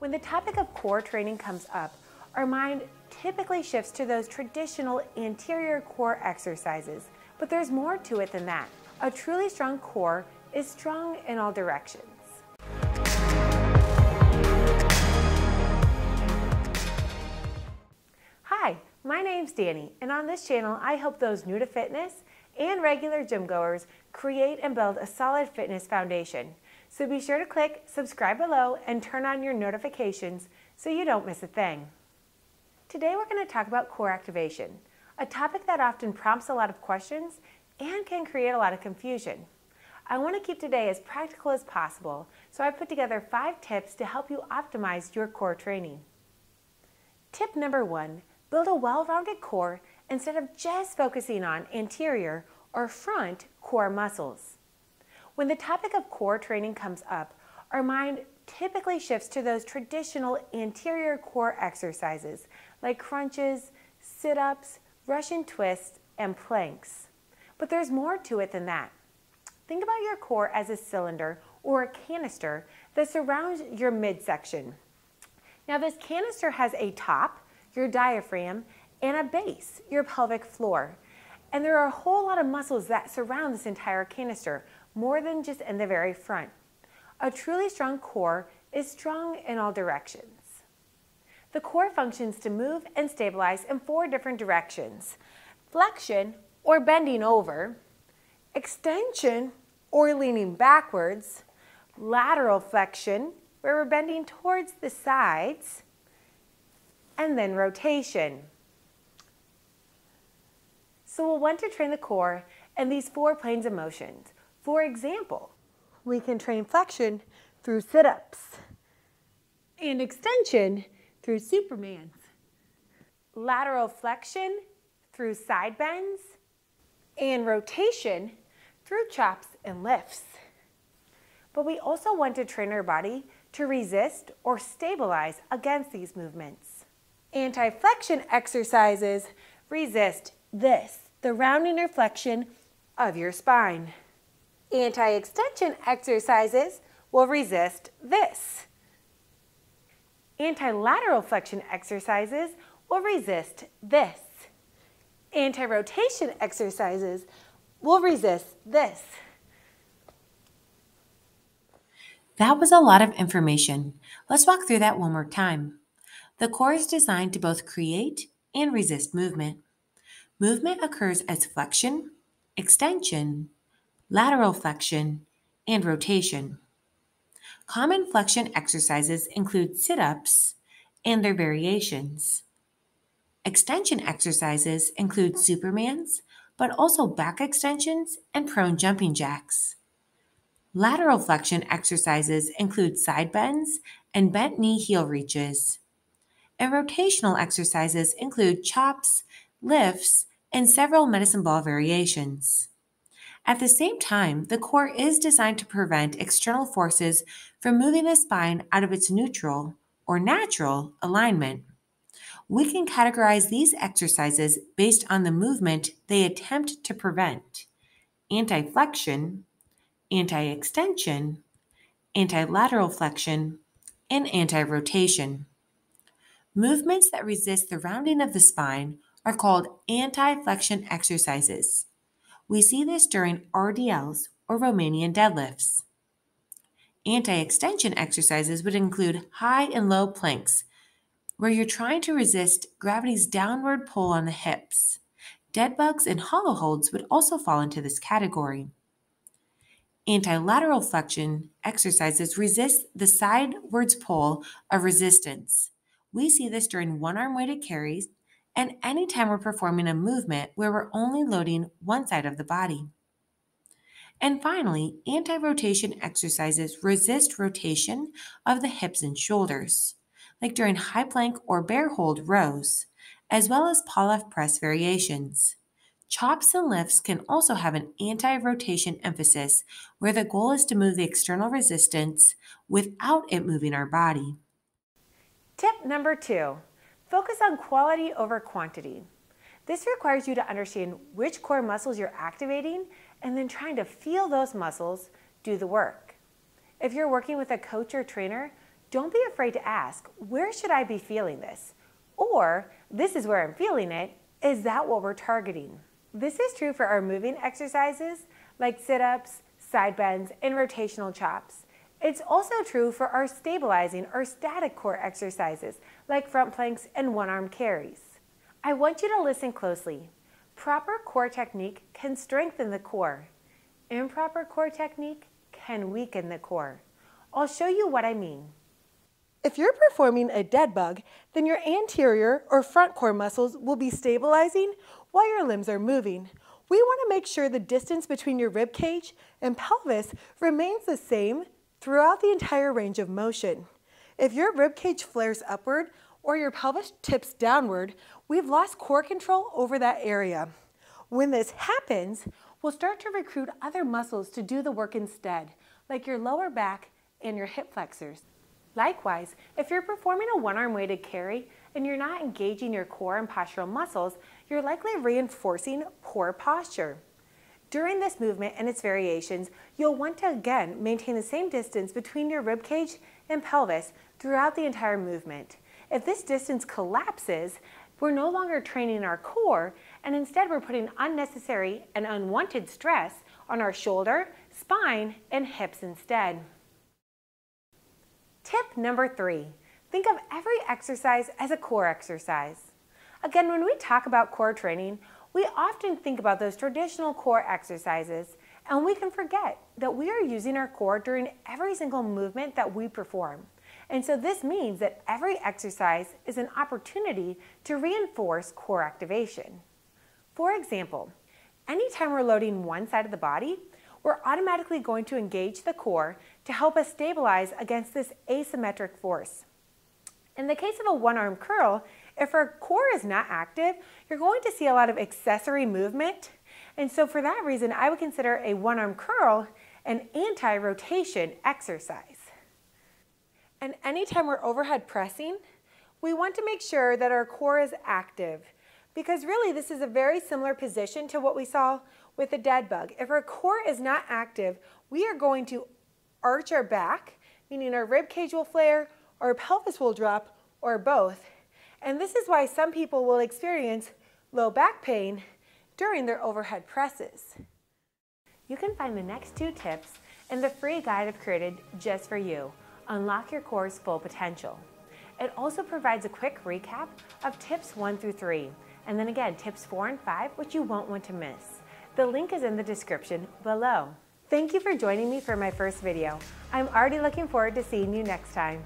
When the topic of core training comes up, our mind typically shifts to those traditional anterior core exercises, but there's more to it than that. A truly strong core is strong in all directions. Hi, my name's Danny, and on this channel I help those new to fitness and regular gym goers create and build a solid fitness foundation. So be sure to click subscribe below and turn on your notifications so you don't miss a thing. Today we're going to talk about core activation, a topic that often prompts a lot of questions and can create a lot of confusion. I want to keep today as practical as possible, so I put together 5 tips to help you optimize your core training. Tip number 1, build a well-rounded core instead of just focusing on anterior or front core muscles. When the topic of core training comes up, our mind typically shifts to those traditional anterior core exercises like crunches, sit-ups, Russian twists, and planks. But there's more to it than that. Think about your core as a cylinder or a canister that surrounds your midsection. Now this canister has a top, your diaphragm, and a base, your pelvic floor. And there are a whole lot of muscles that surround this entire canister, more than just in the very front. A truly strong core is strong in all directions. The core functions to move and stabilize in 4 different directions: flexion or bending over, extension or leaning backwards, lateral flexion where we're bending towards the sides, and then rotation. So we'll want to train the core in these 4 planes of motions. For example, we can train flexion through sit-ups and extension through Supermans, lateral flexion through side bends, and rotation through chops and lifts. But we also want to train our body to resist or stabilize against these movements. Anti-flexion exercises resist this, the rounding or flexion of your spine. Anti-extension exercises will resist this. Anti-lateral flexion exercises will resist this. Anti-rotation exercises will resist this. That was a lot of information. Let's walk through that one more time. The core is designed to both create and resist movement. Movement occurs as flexion, extension, lateral flexion, and rotation. Common flexion exercises include sit-ups and their variations. Extension exercises include Supermans, but also back extensions and prone jumping jacks. Lateral flexion exercises include side bends and bent knee heel reaches. And rotational exercises include chops, lifts, and several medicine ball variations. At the same time, the core is designed to prevent external forces from moving the spine out of its neutral or natural alignment. We can categorize these exercises based on the movement they attempt to prevent: anti-flexion, anti-extension, anti-lateral flexion, and anti-rotation. Movements that resist the rounding of the spine are called anti-flexion exercises. We see this during RDLs or Romanian deadlifts. Anti-extension exercises would include high and low planks, where you're trying to resist gravity's downward pull on the hips. Dead bugs and hollow holds would also fall into this category. Anti-lateral flexion exercises resist the sidewards pull of resistance. We see this during one-arm weighted carries and anytime we're performing a movement where we're only loading one side of the body. And finally, anti-rotation exercises resist rotation of the hips and shoulders, like during high plank or bear hold rows, as well as pull-off press variations. Chops and lifts can also have an anti-rotation emphasis where the goal is to move the external resistance without it moving our body. Tip number 2, focus on quality over quantity. This requires you to understand which core muscles you're activating and then trying to feel those muscles do the work. If you're working with a coach or trainer, Don't be afraid to ask, where should I be feeling this? Or, this is where I'm feeling it. Is that what we're targeting? This is true for our moving exercises like sit-ups, side bends, and rotational chops. It's also true for our stabilizing or static core exercises like front planks and one-arm carries. I want you to listen closely. Proper core technique can strengthen the core. Improper core technique can weaken the core. I'll show you what I mean. If you're performing a dead bug, then your anterior or front core muscles will be stabilizing while your limbs are moving. We want to make sure the distance between your rib cage and pelvis remains the same throughout the entire range of motion. If your rib cage flares upward or your pelvis tips downward, we've lost core control over that area. When this happens, we'll start to recruit other muscles to do the work instead, like your lower back and your hip flexors. Likewise, if you're performing a one-arm weighted carry and you're not engaging your core and postural muscles, you're likely reinforcing poor posture. During this movement and its variations, you'll want to again maintain the same distance between your rib cage and pelvis throughout the entire movement. If this distance collapses, we're no longer training our core, and instead we're putting unnecessary and unwanted stress on our shoulder, spine, and hips instead. Tip number 3, think of every exercise as a core exercise. Again, when we talk about core training, we often think about those traditional core exercises, and we can forget that we are using our core during every single movement that we perform. And so this means that every exercise is an opportunity to reinforce core activation. For example, anytime we're loading one side of the body, we're automatically going to engage the core to help us stabilize against this asymmetric force. In the case of a one-arm curl, if our core is not active, you're going to see a lot of accessory movement. And so for that reason, I would consider a one-arm curl an anti-rotation exercise. And anytime we're overhead pressing, we want to make sure that our core is active, because really this is a very similar position to what we saw with the dead bug. If our core is not active, we are going to arch our back, meaning our rib cage will flare, our pelvis will drop, or both. And this is why some people will experience low back pain during their overhead presses. You can find the next 2 tips in the free guide I've created just for you. Unlock your core's full potential. It also provides a quick recap of tips 1 through 3, and then again tips 4 and 5, which you won't want to miss. The link is in the description below. Thank you for joining me for my first video. I'm already looking forward to seeing you next time.